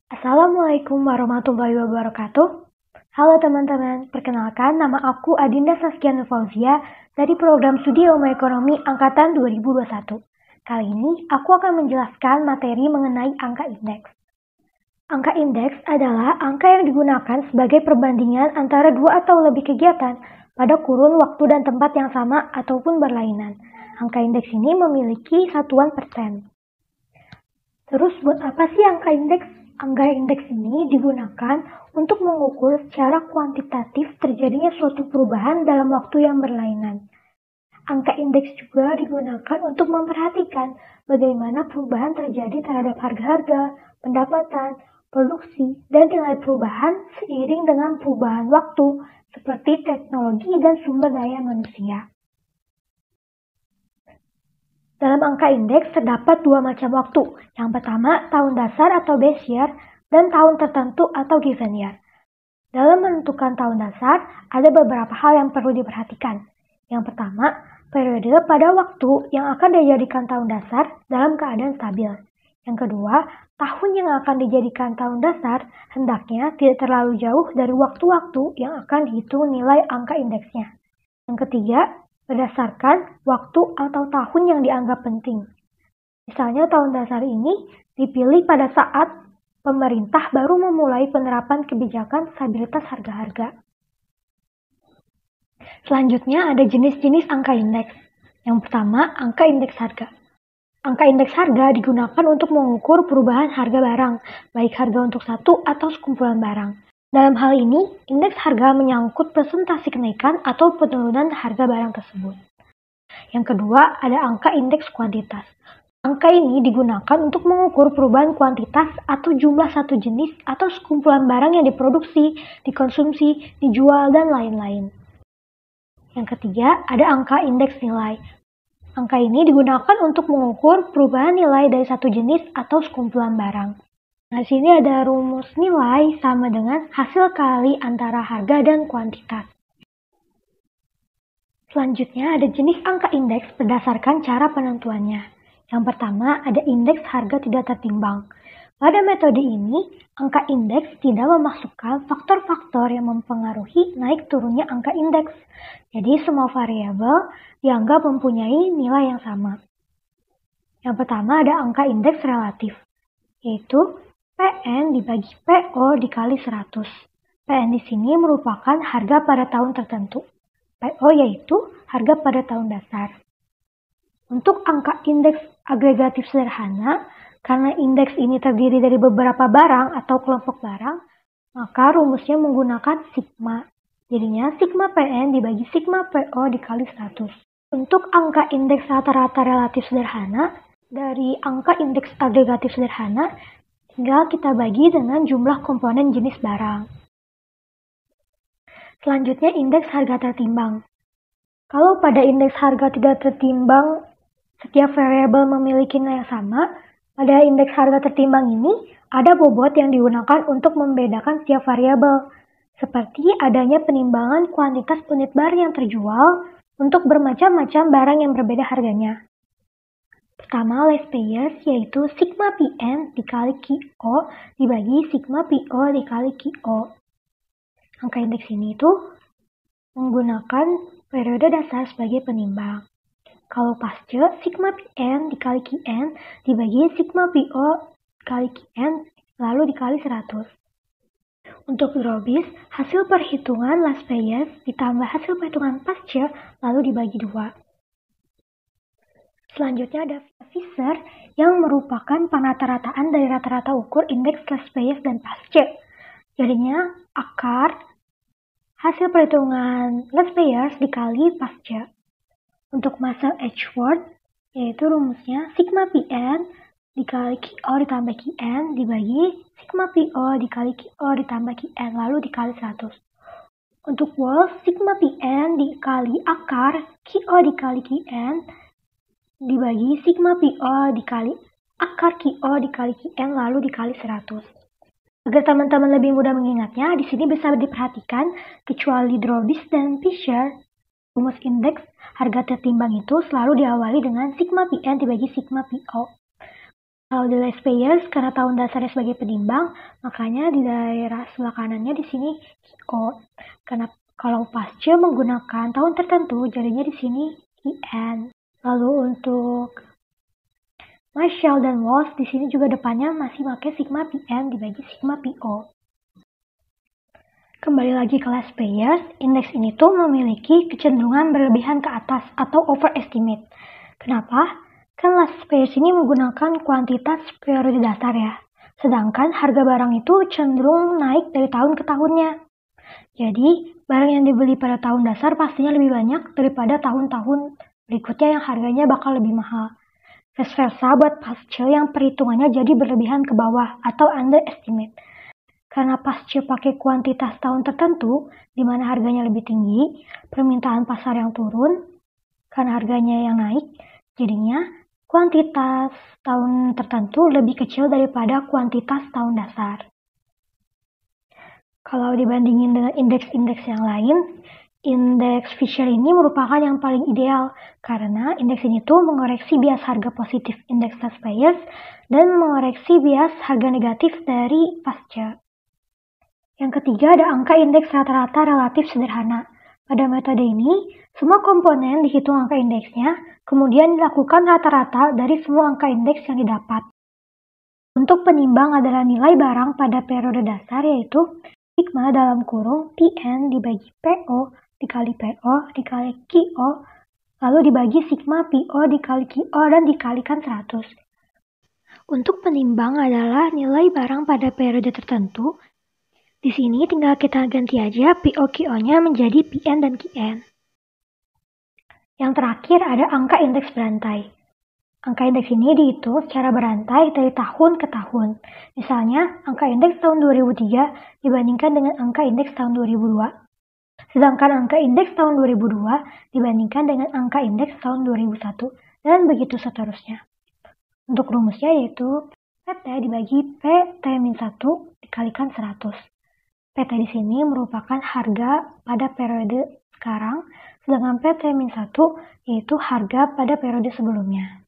Assalamualaikum warahmatullahi wabarakatuh. Halo teman-teman, perkenalkan nama aku Adinda Saskia Fauzia dari program studi Ilmu Ekonomi Angkatan 2021. Kali ini aku akan menjelaskan materi mengenai angka indeks. Angka indeks adalah angka yang digunakan sebagai perbandingan antara dua atau lebih kegiatan pada kurun waktu dan tempat yang sama ataupun berlainan. Angka indeks ini memiliki satuan persen. Terus buat apa sih angka indeks? Angka indeks ini digunakan untuk mengukur secara kuantitatif terjadinya suatu perubahan dalam waktu yang berlainan. Angka indeks juga digunakan untuk memperhatikan bagaimana perubahan terjadi terhadap harga-harga, pendapatan, produksi, dan nilai perubahan seiring dengan perubahan waktu seperti teknologi dan sumber daya manusia. Dalam angka indeks terdapat dua macam waktu. Yang pertama, tahun dasar atau base year, dan tahun tertentu atau given year. Dalam menentukan tahun dasar, ada beberapa hal yang perlu diperhatikan. Yang pertama, periode pada waktu yang akan dijadikan tahun dasar dalam keadaan stabil. Yang kedua, tahun yang akan dijadikan tahun dasar hendaknya tidak terlalu jauh dari waktu-waktu yang akan dihitung nilai angka indeksnya. Yang ketiga, berdasarkan waktu atau tahun yang dianggap penting. Misalnya tahun dasar ini dipilih pada saat pemerintah baru memulai penerapan kebijakan stabilitas harga-harga. Selanjutnya ada jenis-jenis angka indeks. Yang pertama, angka indeks harga. Angka indeks harga digunakan untuk mengukur perubahan harga barang, baik harga untuk satu atau sekumpulan barang. Dalam hal ini, indeks harga menyangkut presentasi kenaikan atau penurunan harga barang tersebut. Yang kedua, ada angka indeks kuantitas. Angka ini digunakan untuk mengukur perubahan kuantitas atau jumlah satu jenis atau sekumpulan barang yang diproduksi, dikonsumsi, dijual, dan lain-lain. Yang ketiga, ada angka indeks nilai. Angka ini digunakan untuk mengukur perubahan nilai dari satu jenis atau sekumpulan barang. Nah, di sini ada rumus nilai sama dengan hasil kali antara harga dan kuantitas. Selanjutnya ada jenis angka indeks berdasarkan cara penentuannya. Yang pertama ada indeks harga tidak tertimbang. Pada metode ini, angka indeks tidak memasukkan faktor-faktor yang mempengaruhi naik turunnya angka indeks. Jadi semua variabel dianggap mempunyai nilai yang sama. Yang pertama ada angka indeks relatif, yaitu PN dibagi PO dikali 100. PN di sini merupakan harga pada tahun tertentu. PO yaitu harga pada tahun dasar. Untuk angka indeks agregatif sederhana, karena indeks ini terdiri dari beberapa barang atau kelompok barang, maka rumusnya menggunakan sigma. Jadinya sigma PN dibagi sigma PO dikali 100. Untuk angka indeks rata-rata relatif sederhana, dari angka indeks agregatif sederhana, tinggal kita bagi dengan jumlah komponen jenis barang. Selanjutnya indeks harga tertimbang. Kalau pada indeks harga tidak tertimbang, setiap variabel memiliki nilai yang sama, pada indeks harga tertimbang ini ada bobot yang digunakan untuk membedakan setiap variabel, seperti adanya penimbangan kuantitas unit barang yang terjual untuk bermacam-macam barang yang berbeda harganya. Pertama, less payers, yaitu sigma PN dikali QO dibagi sigma PO dikali QO. Angka indeks ini menggunakan periode dasar sebagai penimbang. Kalau pasca, sigma PN dikali QN dibagi sigma PO dikali QN lalu dikali 100. Untuk drobis, hasil perhitungan last payers ditambah hasil perhitungan pasca lalu dibagi 2. Selanjutnya ada Fisher yang merupakan penrata-rataan dari rata-rata ukur indeks last payers dan pasca. Jadinya akar hasil perhitungan last payers dikali pasca. Untuk Marshall Edgeworth, yaitu rumusnya sigma PN dikali QO ditambah QN dibagi sigma PO dikali QO ditambah QN lalu dikali 100. Untuk Wolf, sigma PN dikali akar QO dikali QN dibagi sigma PO dikali akar QO dikali QN lalu dikali 100. Agar teman-teman lebih mudah mengingatnya, di sini bisa diperhatikan kecuali drobis dan Fisher, rumus indeks harga tertimbang itu selalu diawali dengan sigma PN dibagi sigma PO. Kalau di last payers, karena tahun dasarnya sebagai penimbang, makanya di daerah sebelah kanannya di sini KIO. Karena kalau pasca menggunakan tahun tertentu, jadinya di sini IN. Lalu untuk Marshall dan Walsh, di sini juga depannya masih pakai sigma PN dibagi sigma PO. Kembali lagi ke last payers, indeks ini tuh memiliki kecenderungan berlebihan ke atas atau overestimate. Kenapa? Kan last payers ini menggunakan kuantitas periode dasar ya. Sedangkan harga barang itu cenderung naik dari tahun ke tahunnya. Jadi, barang yang dibeli pada tahun dasar pastinya lebih banyak daripada tahun-tahun berikutnya yang harganya bakal lebih mahal. Vice versa buat pasca yang perhitungannya jadi berlebihan ke bawah atau underestimate. Karena pasca pakai kuantitas tahun tertentu, di mana harganya lebih tinggi, permintaan pasar yang turun, karena harganya yang naik, jadinya kuantitas tahun tertentu lebih kecil daripada kuantitas tahun dasar. Kalau dibandingin dengan indeks-indeks yang lain, indeks Fisher ini merupakan yang paling ideal karena indeks ini tuh mengoreksi bias harga positif indeks last payers dan mengoreksi bias harga negatif dari pasca. Yang ketiga ada angka indeks rata-rata relatif sederhana. Pada metode ini, semua komponen dihitung angka indeksnya, kemudian dilakukan rata-rata dari semua angka indeks yang didapat. Untuk penimbang adalah nilai barang pada periode dasar yaitu sigma dalam kurung PN dibagi PO dikali PO dikali QO, lalu dibagi sigma PO dikali QO dan dikalikan 100. Untuk penimbang adalah nilai barang pada periode tertentu. Di sini tinggal kita ganti aja PO-QO-nya menjadi PN dan QN. Yang terakhir ada angka indeks berantai. Angka indeks ini dihitung secara berantai dari tahun ke tahun. Misalnya, angka indeks tahun 2003 dibandingkan dengan angka indeks tahun 2002. Sedangkan angka indeks tahun 2002 dibandingkan dengan angka indeks tahun 2001. Dan begitu seterusnya. Untuk rumusnya yaitu PT dibagi PT-1 dikalikan 100. PT di sini merupakan harga pada periode sekarang, sedangkan PT-1 yaitu harga pada periode sebelumnya.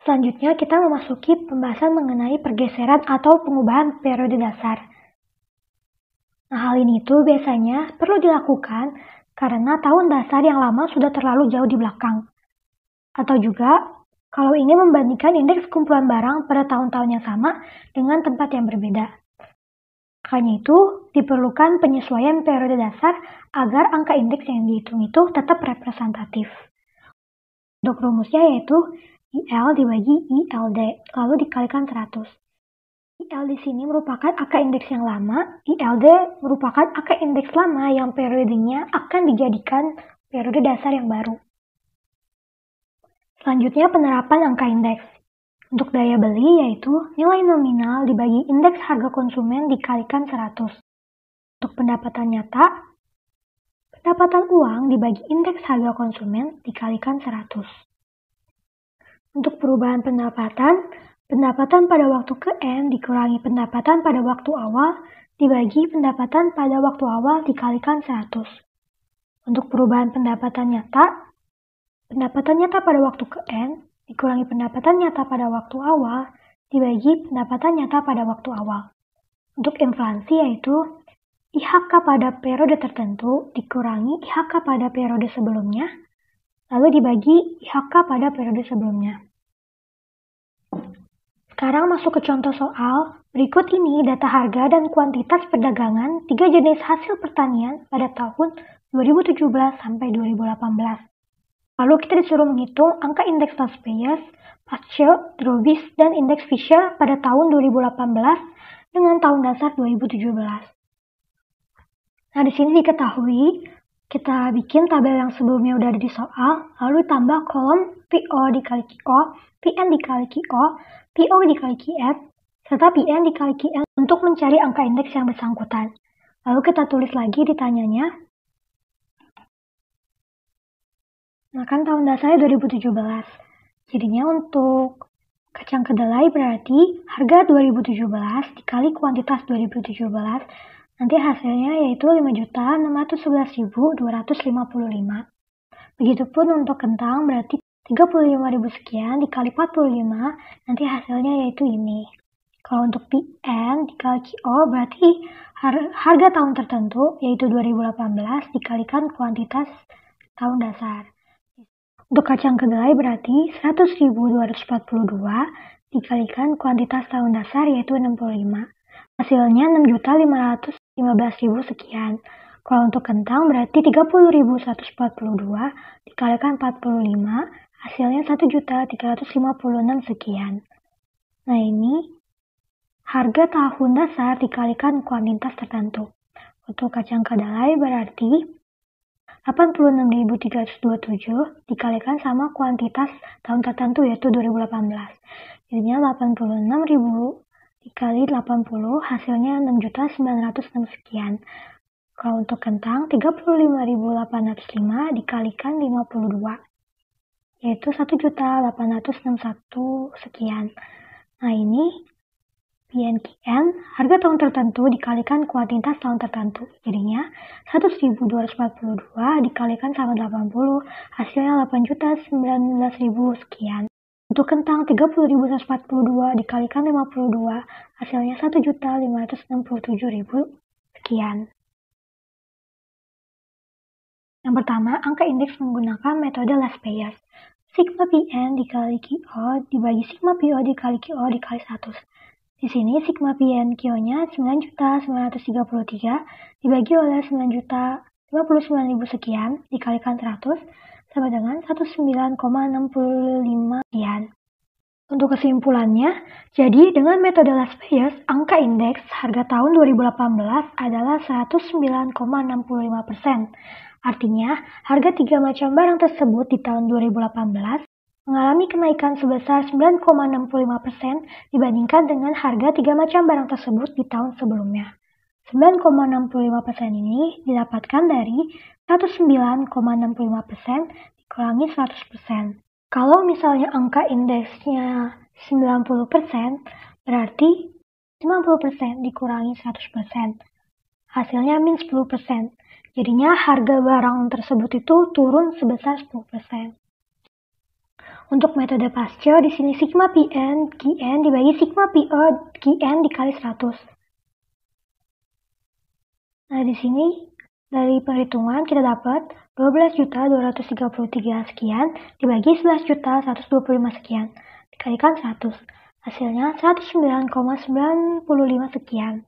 Selanjutnya kita memasuki pembahasan mengenai pergeseran atau pengubahan periode dasar. Nah, hal ini tuh biasanya perlu dilakukan karena tahun dasar yang lama sudah terlalu jauh di belakang. Atau juga kalau ingin membandingkan indeks kumpulan barang pada tahun-tahun yang sama dengan tempat yang berbeda. Makanya itu diperlukan penyesuaian periode dasar agar angka indeks yang dihitung itu tetap representatif. Untuk rumusnya yaitu IL dibagi ILD, lalu dikalikan 100. IL di sini merupakan angka indeks yang lama, ILD merupakan angka indeks lama yang periodenya akan dijadikan periode dasar yang baru. Selanjutnya penerapan angka indeks. Untuk daya beli yaitu nilai nominal dibagi indeks harga konsumen dikalikan 100. Untuk pendapatan nyata, pendapatan uang dibagi indeks harga konsumen dikalikan 100. Untuk perubahan pendapatan, pendapatan pada waktu ke N dikurangi pendapatan pada waktu awal dibagi pendapatan pada waktu awal dikalikan 100. Untuk perubahan pendapatan nyata pada waktu ke N dikurangi pendapatan nyata pada waktu awal dibagi pendapatan nyata pada waktu awal. Untuk inflasi yaitu IHK pada periode tertentu dikurangi IHK pada periode sebelumnya, lalu dibagi IHK pada periode sebelumnya. Sekarang masuk ke contoh soal. Berikut ini data harga dan kuantitas perdagangan 3 jenis hasil pertanian pada tahun 2017 sampai 2018. Lalu kita disuruh menghitung angka indeks last payers, Pascal, Drobis, dan indeks Fisher pada tahun 2018 dengan tahun dasar 2017. Nah, di sini diketahui kita bikin tabel yang sebelumnya udah ada di soal, lalu tambah kolom PO dikali QO, PN dikali QO, PO dikali QN, serta PN dikali QN untuk mencari angka indeks yang bersangkutan. Lalu kita tulis lagi ditanyanya. Nah, kan tahun dasarnya 2017. Jadinya untuk kacang kedelai berarti harga 2017 dikali kuantitas 2017. Nanti hasilnya yaitu 5.611.255. Begitupun untuk kentang berarti 35.000 sekian dikali 45, nanti hasilnya yaitu ini. Kalau untuk PN dikali QO berarti harga tahun tertentu yaitu 2018 dikalikan kuantitas tahun dasar. Untuk kacang kedelai berarti 100.242 dikalikan kuantitas tahun dasar yaitu 65. Hasilnya 6.515.000 sekian. Kalau untuk kentang berarti 30.142 dikalikan 45, hasilnya 1.356 sekian. Nah ini harga tahun dasar dikalikan kuantitas tertentu. Untuk kacang kedelai berarti 86.327 dikalikan sama kuantitas tahun tertentu yaitu 2018. Jadinya 86.000 dikali 80 hasilnya 6.906 sekian. Kalau untuk kentang 35.805 dikalikan 52 yaitu 1.861 sekian. Nah ini PNQN harga tahun tertentu dikalikan kuantitas tahun tertentu. Jadinya 100.242 dikalikan sama 80 hasilnya 8.019.000 sekian. Untuk kentang 30.142 dikalikan 52 hasilnya 1.567.000 sekian. Yang pertama, angka indeks menggunakan metode last payers. Sigma PN dikali QO dibagi Sigma PO dikali QO dikali 100. Di sini sigma PN QO-nya 9.933 dibagi oleh 9.059.000 sekian dikalikan 100 sama dengan 19,65 sekian. Untuk kesimpulannya, jadi dengan metode last payers, angka indeks harga tahun 2018 adalah 109,65%. Artinya, harga 3 macam barang tersebut di tahun 2018 mengalami kenaikan sebesar 9,65% dibandingkan dengan harga 3 macam barang tersebut di tahun sebelumnya. 9,65% ini didapatkan dari 109,65% dikurangi 100%. Kalau misalnya angka indeksnya 90%, berarti 90% dikurangi 100%. Hasilnya min 10%. Jadinya harga barang tersebut itu turun sebesar 10%. Untuk metode pasca, di sini sigma PN QN dibagi sigma PO QN dikali 100. Nah, di sini dari perhitungan kita dapat 12.233 sekian dibagi 11.125 sekian dikalikan 100. Hasilnya 109,95 sekian.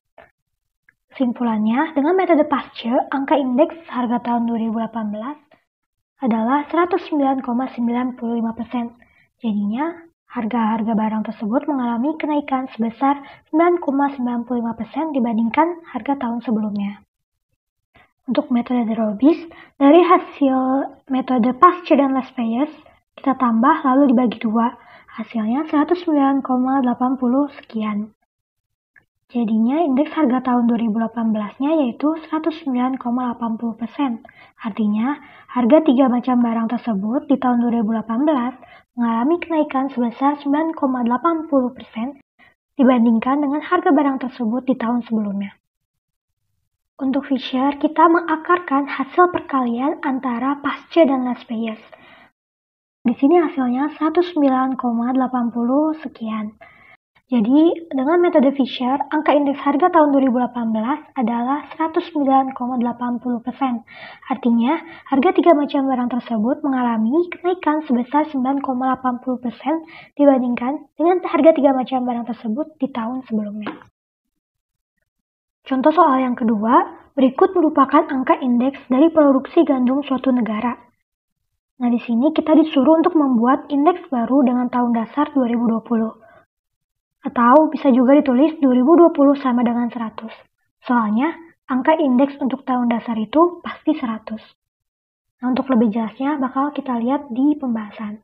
Kesimpulannya, dengan metode pasca, angka indeks harga tahun 2018 adalah 109,95%. Jadinya, harga-harga barang tersebut mengalami kenaikan sebesar 9,95% dibandingkan harga tahun sebelumnya. Untuk metode Robis, dari hasil metode pasca dan last payers, kita tambah lalu dibagi 2, hasilnya 109,80 sekian. Jadinya indeks harga tahun 2018-nya yaitu 109,80%. Artinya, harga 3 macam barang tersebut di tahun 2018 mengalami kenaikan sebesar 9,80% dibandingkan dengan harga barang tersebut di tahun sebelumnya. Untuk Fisher, kita mengakarkan hasil perkalian antara pasca dan last payers. Di sini hasilnya 109,80 sekian. Jadi, dengan metode Fisher, angka indeks harga tahun 2018 adalah 109,80%. Artinya, harga 3 macam barang tersebut mengalami kenaikan sebesar 9,80% dibandingkan dengan harga 3 macam barang tersebut di tahun sebelumnya. Contoh soal yang kedua, berikut merupakan angka indeks dari produksi gandum suatu negara. Nah, di sini kita disuruh untuk membuat indeks baru dengan tahun dasar 2020. Atau bisa juga ditulis 2020 sama dengan 100. Soalnya, angka indeks untuk tahun dasar itu pasti 100. Nah, untuk lebih jelasnya bakal kita lihat di pembahasan.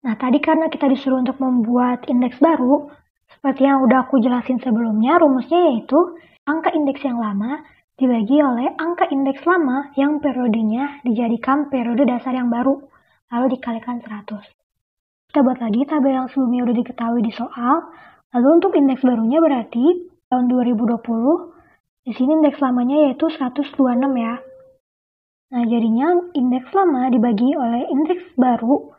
Nah, tadi karena kita disuruh untuk membuat indeks baru, seperti yang udah aku jelasin sebelumnya, rumusnya yaitu angka indeks yang lama dibagi oleh angka indeks lama yang periodenya dijadikan periode dasar yang baru, lalu dikalikan 100. Kita buat lagi tabel yang sebelumnya udah diketahui di soal. Lalu untuk indeks barunya berarti tahun 2020, di sini indeks lamanya yaitu 126 ya. Nah, jadinya indeks lama dibagi oleh indeks baru,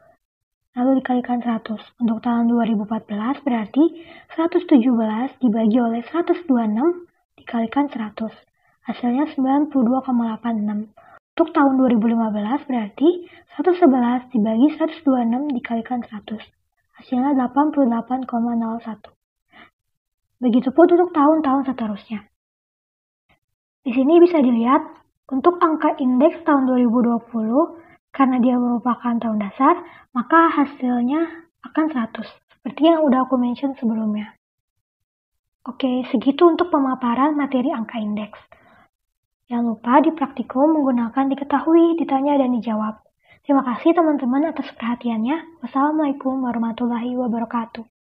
lalu dikalikan 100. Untuk tahun 2014 berarti 117 dibagi oleh 126 dikalikan 100. Hasilnya 92,86. Untuk tahun 2015 berarti 111 dibagi 126 dikalikan 100. Hasilnya 88,01. Begitupun untuk tahun-tahun seterusnya. Di sini bisa dilihat untuk angka indeks tahun 2020, karena dia merupakan tahun dasar, maka hasilnya akan 100, seperti yang udah aku mention sebelumnya. Oke, segitu untuk pemaparan materi angka indeks. Jangan lupa di praktikum menggunakan diketahui, ditanya, dan dijawab. Terima kasih teman-teman atas perhatiannya. Wassalamualaikum warahmatullahi wabarakatuh.